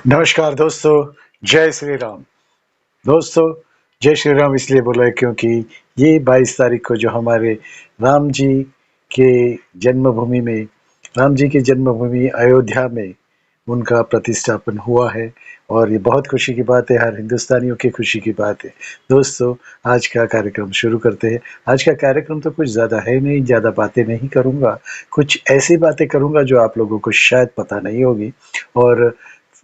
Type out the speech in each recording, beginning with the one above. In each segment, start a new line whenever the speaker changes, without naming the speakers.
नमस्कार दोस्तों, जय श्री राम। दोस्तों, जय श्री राम इसलिए बोला है क्योंकि ये 22 तारीख को जो हमारे राम जी के जन्मभूमि में राम जी की जन्मभूमि अयोध्या में उनका प्रतिष्ठापन हुआ है और ये बहुत खुशी की बात है, हर हिंदुस्तानियों की खुशी की बात है। दोस्तों, आज का कार्यक्रम शुरू करते हैं। आज का कार्यक्रम तो कुछ ज़्यादा है नहीं, ज़्यादा बातें नहीं करूँगा, कुछ ऐसी बातें करूँगा जो आप लोगों को शायद पता नहीं होगी और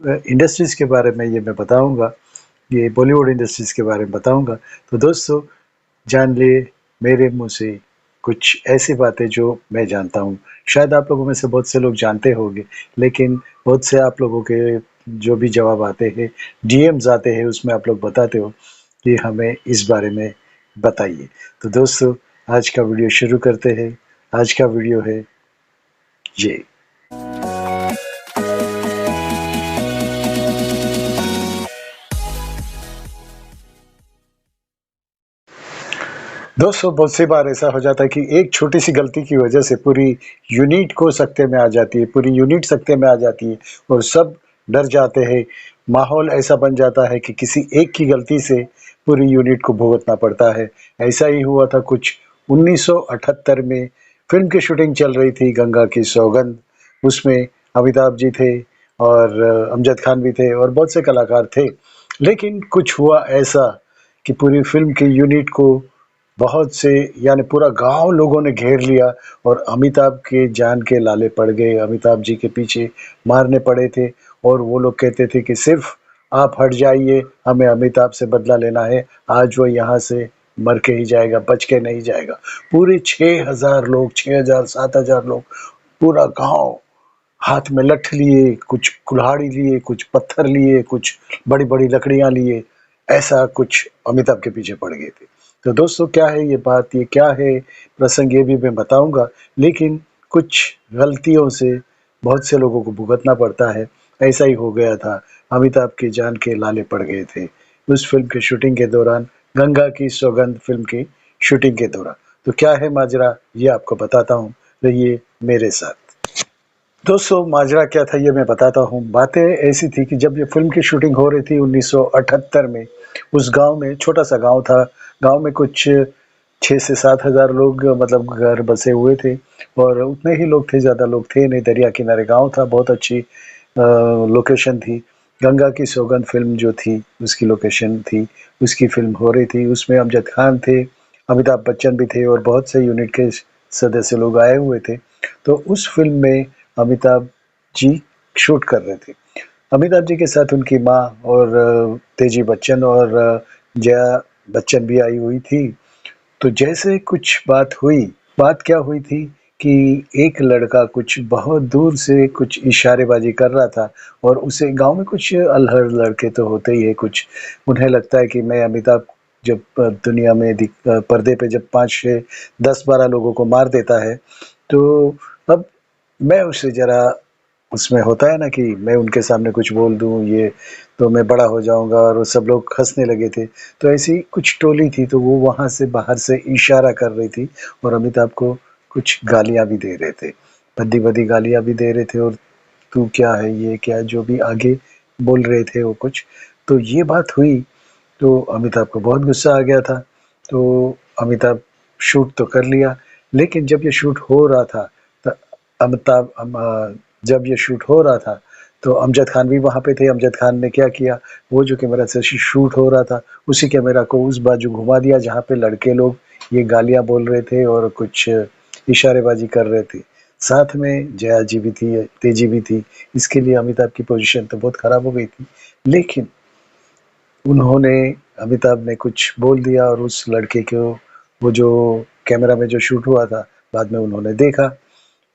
इंडस्ट्रीज़ के बारे में ये मैं बताऊँगा, ये बॉलीवुड इंडस्ट्रीज़ के बारे में बताऊँगा। तो दोस्तों, जान लिए मेरे मुँह से कुछ ऐसी बातें जो मैं जानता हूँ। शायद आप लोगों में से बहुत से लोग जानते होंगे, लेकिन बहुत से आप लोगों के जो भी जवाब आते हैं, डीएम्स आते हैं, उसमें आप लोग बताते हो कि हमें इस बारे में बताइए। तो दोस्तों, आज का वीडियो शुरू करते हैं। आज का वीडियो है ये। दोस्तों, बहुत सी बार ऐसा हो जाता है कि एक छोटी-सी गलती की वजह से पूरी यूनिट को सकते में आ जाती है, पूरी यूनिट सकते में आ जाती है और सब डर जाते हैं। माहौल ऐसा बन जाता है कि किसी एक की गलती से पूरी यूनिट को भुगतना पड़ता है। ऐसा ही हुआ था कुछ 1978 में फ़िल्म की शूटिंग चल रही थी गंगा की सौगंध। उसमें अमिताभ जी थे और अमजद खान भी थे और बहुत से कलाकार थे। लेकिन कुछ हुआ ऐसा कि पूरी फ़िल्म की यूनिट को बहुत से यानी पूरा गाँव लोगों ने घेर लिया और अमिताभ के जान के लाले पड़ गए। अमिताभ जी के पीछे मारने पड़े थे और वो लोग कहते थे कि सिर्फ़ आप हट जाइए, हमें अमिताभ से बदला लेना है। आज वो यहाँ से मर के ही जाएगा, बच के नहीं जाएगा। पूरे 6000 लोग, 6000 7000 लोग, पूरा गाँव हाथ में लठ लिए, कुछ कुल्हाड़ी लिए, कुछ पत्थर लिए, कुछ बड़ी-बड़ी लकड़ियाँ लिए, ऐसा कुछ अमिताभ के पीछे पड़ गए थे। तो दोस्तों, क्या है ये बात, ये क्या है प्रसंग, ये भी मैं बताऊँगा, लेकिन कुछ गलतियों से बहुत से लोगों को भुगतना पड़ता है। ऐसा ही हो गया था, अमिताभ की जान के लाले पड़ गए थे, उस फ़िल्म की शूटिंग के दौरान, गंगा की सौगंध फ़िल्म की शूटिंग के दौरान। तो क्या है माजरा, ये आपको बताता हूँ, रहिए मेरे साथ। दोस्तों, माजरा क्या था ये मैं बताता हूँ। बातें ऐसी थी कि जब ये फ़िल्म की शूटिंग हो रही थी 1978 में, उस गाँव में, छोटा-सा गाँव था, गाँव में कुछ 6 से 7 हज़ार लोग मतलब घर बसे हुए थे और उतने ही लोग थे, ज़्यादा लोग थे नहीं। दरिया किनारे गाँव था, बहुत अच्छी लोकेशन थी। गंगा की सौगंध फ़िल्म जो थी, उसकी लोकेशन थी, उसकी फ़िल्म हो रही थी। उसमें अमजद खान थे, अमिताभ बच्चन भी थे और बहुत से यूनिट के सदस्य लोग आए हुए थे। तो उस फ़िल्म में अमिताभ जी शूट कर रहे थे। अमिताभ जी के साथ उनकी माँ और तेजी बच्चन और जया बच्चन भी आई हुई थी। तो जैसे कुछ बात हुई, बात क्या हुई थी कि एक लड़का कुछ बहुत दूर से कुछ इशारेबाज़ी कर रहा था और उसे गाँव में कुछ अल्हड़ लड़के तो होते ही हैं कुछ, उन्हें लगता है कि मैं अमिताभ जब दुनिया में पर्दे पे जब 5, 6, 10, 12 लोगों को मार देता है, तो अब मैं उससे ज़रा उसमें होता है ना कि मैं उनके सामने कुछ बोल दूँ ये, तो मैं बड़ा हो जाऊँगा और वो सब लोग हँसने लगे थे। तो ऐसी कुछ टोली थी, तो वो वहाँ से बाहर से इशारा कर रही थी और अमिताभ को कुछ गालियाँ भी दे रहे थे। भद्दी-भद्दी गालियाँ भी दे रहे थे और तू क्या है, ये क्या है, जो भी आगे बोल रहे थे वो कुछ। तो ये बात हुई, तो अमिताभ को बहुत गुस्सा आ गया था। तो अमिताभ शूट तो कर लिया, लेकिन जब ये शूट हो रहा था, त अमिताभ जब ये शूट हो रहा था, तो अमजद खान भी वहाँ पे थे। अमजद खान ने क्या किया, वो जो कैमरा से शूट हो रहा था, उसी कैमरा को उस बाजू घुमा दिया जहाँ पे लड़के लोग ये गालियाँ बोल रहे थे और कुछ इशारेबाज़ी कर रहे थे। साथ में जया जी भी थी, तेजी भी थी। इसके लिए अमिताभ की पोज़ीशन तो बहुत ख़राब हो गई थी। लेकिन उन्होंने अमिताभ ने कुछ बोल दिया और उस लड़के को, वो जो कैमरा में जो शूट हुआ था, बाद में उन्होंने देखा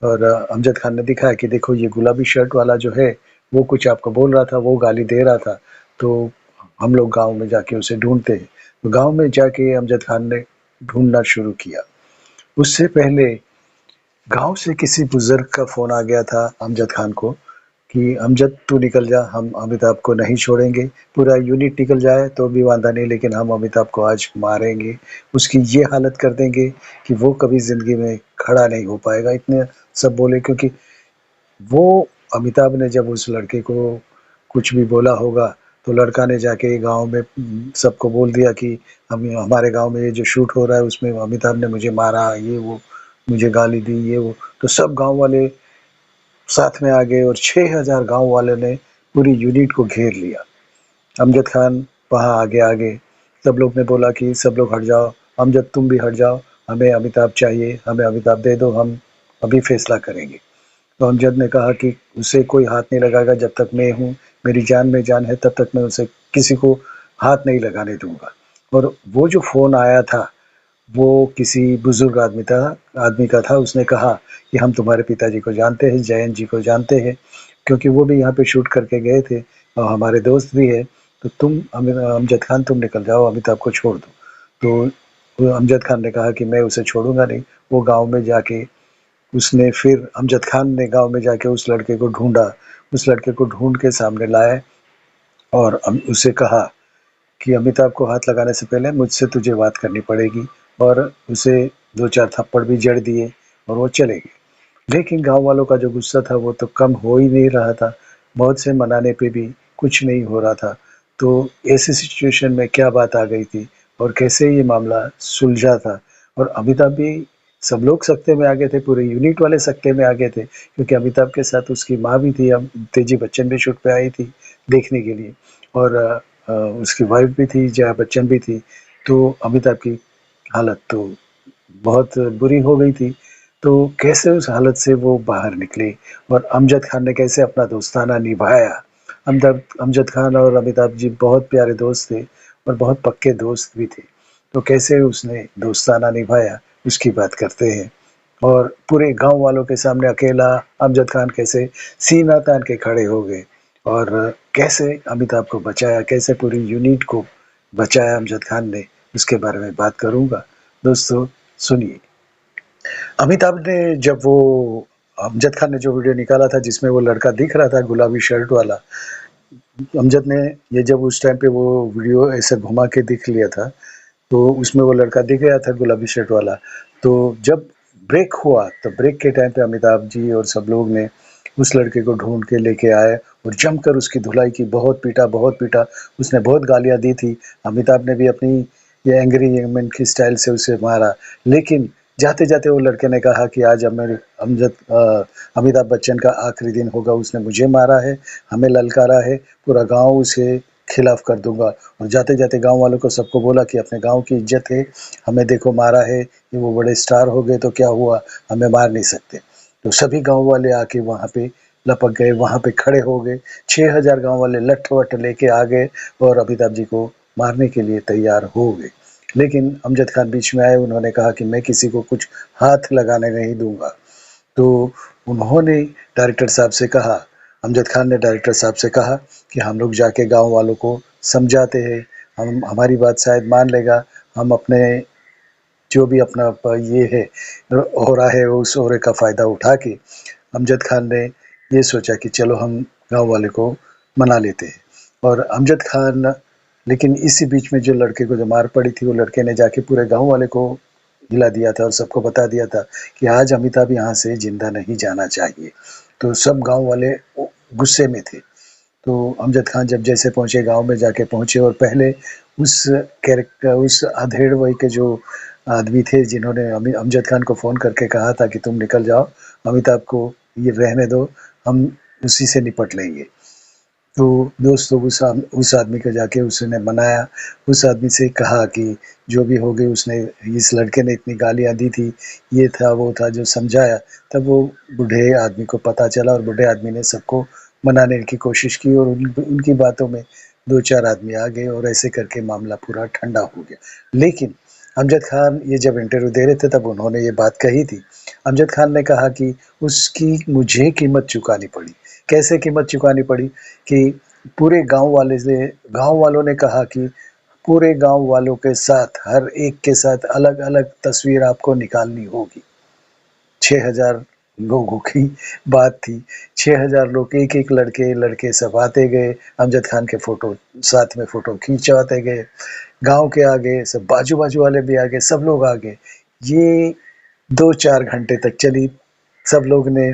और अमजद खान ने दिखाया कि देखो ये गुलाबी शर्ट वाला जो है, वो कुछ आपको बोल रहा था, वो गाली दे रहा था, तो हम लोग गाँव में जाके उसे ढूँढते हैं। तो गाँव में जाके अमजद खान ने ढूँढना शुरू किया। उससे पहले गाँव से किसी बुज़ुर्ग का फ़ोन आ गया था अमजद खान को कि अमजद तू निकल जा, हम अमिताभ को नहीं छोड़ेंगे, पूरा यूनिट निकल जाए तो भी वाँदा नहीं, लेकिन हम अमिताभ को आज मारेंगे, उसकी ये हालत कर देंगे कि वो कभी ज़िंदगी में खड़ा नहीं हो पाएगा। इतने सब बोले क्योंकि वो अमिताभ ने जब उस लड़के को कुछ भी बोला होगा, तो लड़का ने जाके गाँव में सबको बोल दिया कि हमारे गाँव में ये जो शूट हो रहा है उसमें अमिताभ ने मुझे मारा, ये वो, मुझे गाली दी, ये वो। तो सब गाँव वाले साथ में आ गए और 6000 गाँव वालों ने पूरी यूनिट को घेर लिया। अमजद खान वहाँ आगे-आगे, सब लोग ने बोला कि सब लोग हट जाओ, अमजद तुम भी हट जाओ, हमें अमिताभ चाहिए, हमें अमिताभ दे दो, हम अभी फैसला करेंगे। तो अमजद ने कहा कि उसे कोई हाथ नहीं लगाएगा जब तक मैं हूँ, मेरी जान में जान है तब तक मैं उसे किसी को हाथ नहीं लगाने दूँगा। और वो जो फ़ोन आया था, वो किसी बुज़ुर्ग आदमी का था, उसने कहा कि हम तुम्हारे पिताजी को जानते हैं, जयंत जी को जानते हैं, क्योंकि वो भी यहाँ पे शूट करके गए थे और हमारे दोस्त भी हैं, तो तुम अमजद खान तुम निकल जाओ, अमिताभ को छोड़ दो। तो वो अमजद खान ने कहा कि मैं उसे छोड़ूँगा नहीं। वो गाँव में जाके उसने फिर अमजद खान ने गाँव में जाके उस लड़के को ढूँढा, उस लड़के को ढूँढ के सामने लाए और उसे कहा कि अमिताभ को हाथ लगाने से पहले मुझसे तुझे बात करनी पड़ेगी, और उसे 2-4 थप्पड़ भी जड़ दिए और वो चले गए। लेकिन गाँव वालों का जो गुस्सा था वो तो कम हो ही नहीं रहा था। बहुत से मनाने पे भी कुछ नहीं हो रहा था। तो ऐसी सिचुएशन में क्या बात आ गई थी और कैसे ये मामला सुलझा था, और अमिताभ भी, सब लोग सकते में आ गए थे, पूरे यूनिट वाले सकते में आ गए थे, क्योंकि अमिताभ के साथ उसकी माँ भी थी, अब तेजी बच्चन भी शूट पे आई थी देखने के लिए, और उसकी वाइफ भी थी, जया बच्चन भी थी। तो अमिताभ की हालत तो बहुत बुरी हो गई थी। तो कैसे उस हालत से वो बाहर निकले और अमजद खान ने कैसे अपना दोस्ताना निभाया। अमजद खान और अमिताभ जी बहुत प्यारे दोस्त थे और बहुत पक्के दोस्त भी थे। तो कैसे उसने दोस्ताना निभाया, उसकी बात करते हैं। और पूरे गाँव वालों के सामने अकेला अमजद खान कैसे सीना तान के खड़े हो गए और कैसे अमिताभ को बचाया, कैसे पूरी यूनिट को बचाया अमजद खान ने, उसके बारे में बात करूँगा। दोस्तों सुनिए, अमिताभ ने जब वो अमजद खान ने जो वीडियो निकाला था जिसमें वो लड़का दिख रहा था गुलाबी शर्ट वाला, अमजद ने ये जब उस टाइम पे वो वीडियो ऐसे घुमा के दिख लिया था, तो उसमें वो लड़का दिख गया था गुलाबी शर्ट वाला। तो जब ब्रेक हुआ, तो ब्रेक के टाइम पे अमिताभ जी और सब लोग ने उस लड़के को ढूँढ के लेके आए और जमकर उसकी धुलाई की, बहुत पीटा, बहुत पीटा। उसने बहुत गालियाँ दी थी। अमिताभ ने भी अपनी ये एंग्री यंग मैन की स्टाइल से उसे मारा। लेकिन जाते-जाते वो लड़के ने कहा कि आज अमिताभ बच्चन का आखिरी दिन होगा, उसने मुझे मारा है, हमें ललकारा है, पूरा गाँव उसके खिलाफ कर दूँगा। और जाते-जाते गाँव वालों को सबको बोला कि अपने गाँव की इज़्ज़त है, हमें देखो मारा है, ये वो बड़े स्टार हो गए तो क्या हुआ, हमें मार नहीं सकते। तो सभी गाँव वाले आके वहाँ पे लपक गए, वहाँ पे खड़े हो गए। 6000 गाँव वाले लठ-वठ लेके आ गए और अमिताभ जी को मारने के लिए तैयार हो गए। लेकिन अमजद खान बीच में आए, उन्होंने कहा कि मैं किसी को कुछ हाथ लगाने नहीं दूँगा। तो उन्होंने डायरेक्टर साहब से कहा, अमजद खान ने डायरेक्टर साहब से कहा कि हम लोग जाके गाँव वालों को समझाते हैं, हम हमारी बात शायद मान लेगा, हम अपने जो भी अपना ये है हो रहा है उस ओरे का फ़ायदा उठा के अमजद खान ने ये सोचा कि चलो हम गाँव वाले को मना लेते हैं। और अमजद खान, लेकिन इसी बीच में जो लड़के को जो मार पड़ी थी, वो लड़के ने जाके पूरे गाँव वाले को हिला दिया था और सबको बता दिया था कि आज अमिताभ यहाँ से ज़िंदा नहीं जाना चाहिए। तो सब गाँव वाले गुस्से में थे। तो अमजद खान जब जैसे पहुँचे, गाँव में जाके पहुँचे और पहले उस अधेड़ वही के जो आदमी थे जिन्होंने अमजद खान को फ़ोन करके कहा था कि तुम निकल जाओ, अमिताभ को ये रहने दो, हम उसी से निपट लेंगे। तो दोस्तों उस आदमी को जाके उसने मनाया, उस आदमी से कहा कि जो भी हो गई, उसने इस लड़के ने इतनी गालियाँ दी थी, ये था, वो था, जो समझाया। तब वो बूढ़े आदमी को पता चला और बूढ़े आदमी ने सबको मनाने की कोशिश की और उनकी बातों में 2-4 आदमी आ गए और ऐसे करके मामला पूरा ठंडा हो गया। लेकिन अमजद खान ये जब इंटरव्यू दे रहे थे तब उन्होंने ये बात कही थी। अमजद खान ने कहा कि उसकी मुझे कीमत चुकानी पड़ी। कैसे कीमत चुकानी पड़ी कि पूरे गाँव वालों ने कहा कि पूरे गाँव वालों के साथ, हर एक के साथ अलग-अलग तस्वीर आपको निकालनी होगी। 6000 लोगों की बात थी। 6000 लोग, एक-एक लड़के सब आते गए, अमजद खान के फ़ोटो साथ में फ़ोटो खिंचवाते गए। गाँव के आ गए, सब बाजू-बाजू वाले भी आ गए, सब लोग आ गए। ये 2-4 घंटे तक चली। सब लोग ने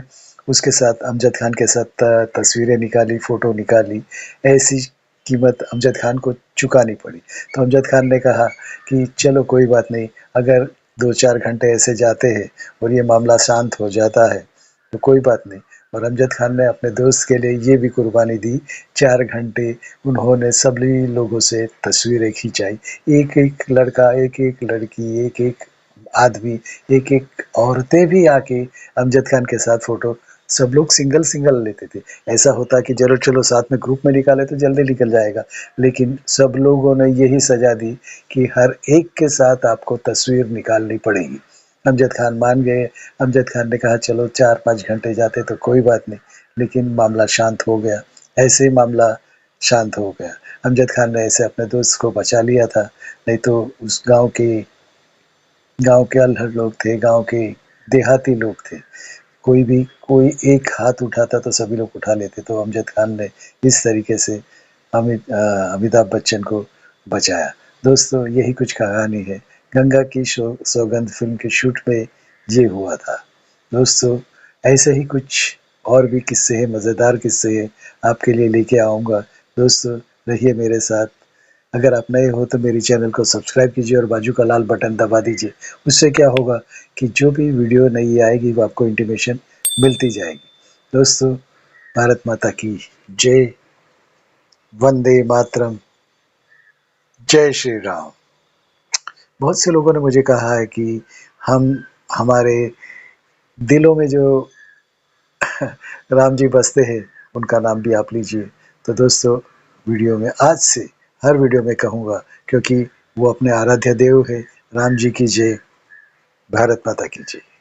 उसके साथ अमजद खान के साथ तस्वीरें निकाली, फ़ोटो निकाली। ऐसी कीमत अमजद खान को चुकानी पड़ी। तो अमजद खान ने कहा कि चलो कोई बात नहीं, अगर 2-4 घंटे ऐसे जाते हैं और ये मामला शांत हो जाता है, तो कोई बात नहीं। और अमजद खान ने अपने दोस्त के लिए ये भी कुर्बानी दी, 4 घंटे उन्होंने सभी लोगों से तस्वीरें खिंचाई। एक-एक लड़का, एक-एक लड़की, एक-एक आदमी, एक-एक औरतें भी आके अमजद खान के साथ फ़ोटो, सब लोग सिंगल-सिंगल लेते थे। ऐसा होता कि चलो साथ में ग्रुप में निकाले तो जल्दी निकल जाएगा, लेकिन सब लोगों ने यही सज़ा दी कि हर एक के साथ आपको तस्वीर निकालनी पड़ेगी। अमजद खान मान गए। अमजद खान ने कहा चलो 4-5 घंटे जाते तो कोई बात नहीं, लेकिन मामला शांत हो गया। ऐसे ही मामला शांत हो गया। अमजद खान ने ऐसे अपने दोस्त को बचा लिया था, नहीं तो उस गाँव के अल्हड़ लोग थे, गाँव के देहाती लोग थे। कोई एक हाथ उठाता तो सभी लोग उठा लेते। तो अमजद खान ने इस तरीके से अमिताभ बच्चन को बचाया। दोस्तों यही कुछ कहानी है। गंगा की सौगंध फ़िल्म के शूट में ये हुआ था। दोस्तों ऐसे ही कुछ और भी किस्से हैं, मज़ेदार किस्से हैं, आपके लिए लेके आऊँगा। दोस्तों रहिए मेरे साथ। अगर आप नए हो तो मेरे चैनल को सब्सक्राइब कीजिए और बाजू का लाल बटन दबा दीजिए। उससे क्या होगा कि जो भी वीडियो नई आएगी वो आपको इंटीमेशन मिलती जाएगी। दोस्तों भारत माता की जय, वंदे मातरम, जय श्री राम। बहुत से लोगों ने मुझे कहा है कि हमारे दिलों में जो राम जी बसते हैं उनका नाम भी आप लीजिए। तो दोस्तों वीडियो में आज से हर वीडियो में कहूँगा, क्योंकि वो अपने आराध्य देव है। राम जी की जय, भारत माता की जय।